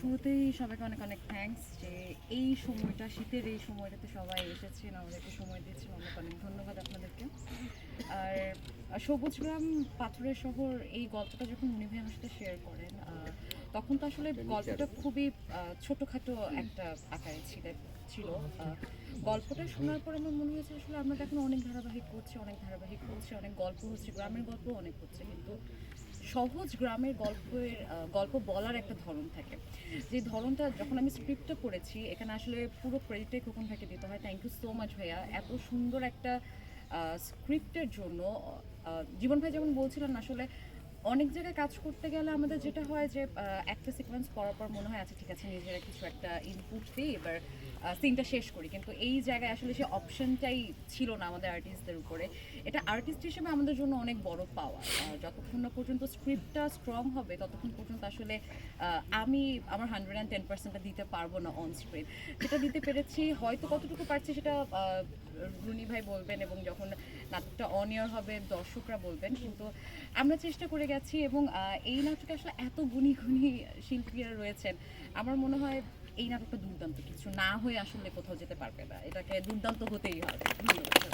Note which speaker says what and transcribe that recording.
Speaker 1: শুরুতেই সবাইকে অনেক অনেক থ্যাঙ্কস যে এই সময়টা, শীতের এই সময়টাতে সবাই এসেছেন, আমাদেরকে সময় দিচ্ছেন, অনেক অনেক ধন্যবাদ আপনাদেরকে। আর সবুজগ্রাম পাথরের শহর এই গল্পটা যখন মুনি ভাই আমার সাথে শেয়ার করেন, তখন তো আসলে গল্পটা খুবই ছোটোখাটো একটা আকারে ছিল। গল্পটা শোনার পর আমার মনে হয়েছে আসলে আমরা তো এখন অনেক ধারাবাহিক করছি, অনেক গল্প হচ্ছে, গ্রামের গল্প অনেক হচ্ছে, কিন্তু সহজ গ্রামের গল্প বলার একটা ধরন থাকে, যে ধরনটা যখন আমি স্ক্রিপ্টটা পড়েছি, এখানে আসলে পুরো ক্রেডিটে খোকন ভাইকে দিতে হয়। থ্যাংক ইউ সো মাচ ভাইয়া, এত সুন্দর একটা স্ক্রিপ্টের জন্য। জীবন ভাই যেমন বলছিলেন, আসলে অনেক জায়গায় কাজ করতে গেলে আমাদের যেটা হয় যে একটা সিকোয়েন্স পড়ার পর মনে হয় আচ্ছা ঠিক আছে, নিজেরা কিছু একটা ইনপুট দিই, এবার সিনটা শেষ করি, কিন্তু এই জায়গায় আসলে সেই অপশনটাই ছিল না আমাদের আর্টিস্টদের উপরে। এটা আর্টিস্ট হিসেবে আমাদের জন্য অনেক বড় পাওয়া। যতক্ষণ না পর্যন্ত স্ক্রিপ্টটা স্ট্রং হবে ততক্ষণ পর্যন্ত আসলে আমি আমার 110%টা দিতে পারবো না অন স্ক্রিন। যেটা দিতে পেরেছি, হয়তো কতটুকু পারছি সেটা রুনি ভাই বলবেন, এবং যখন নাটকটা অন এয়ার হবে দর্শকরা বলবেন, কিন্তু আমরা চেষ্টা করে গেছি। এবং এই নাটকে আসলে এত গুণী গুণী শিল্পীরা রয়েছেন, আমার মনে হয় এই নাটকটা দুর্দান্ত কিছু না হয়ে আসলে কোথাও যেতে পারবে না, এটাকে দুর্দান্ত হতেই হবে। ধন্যবাদ।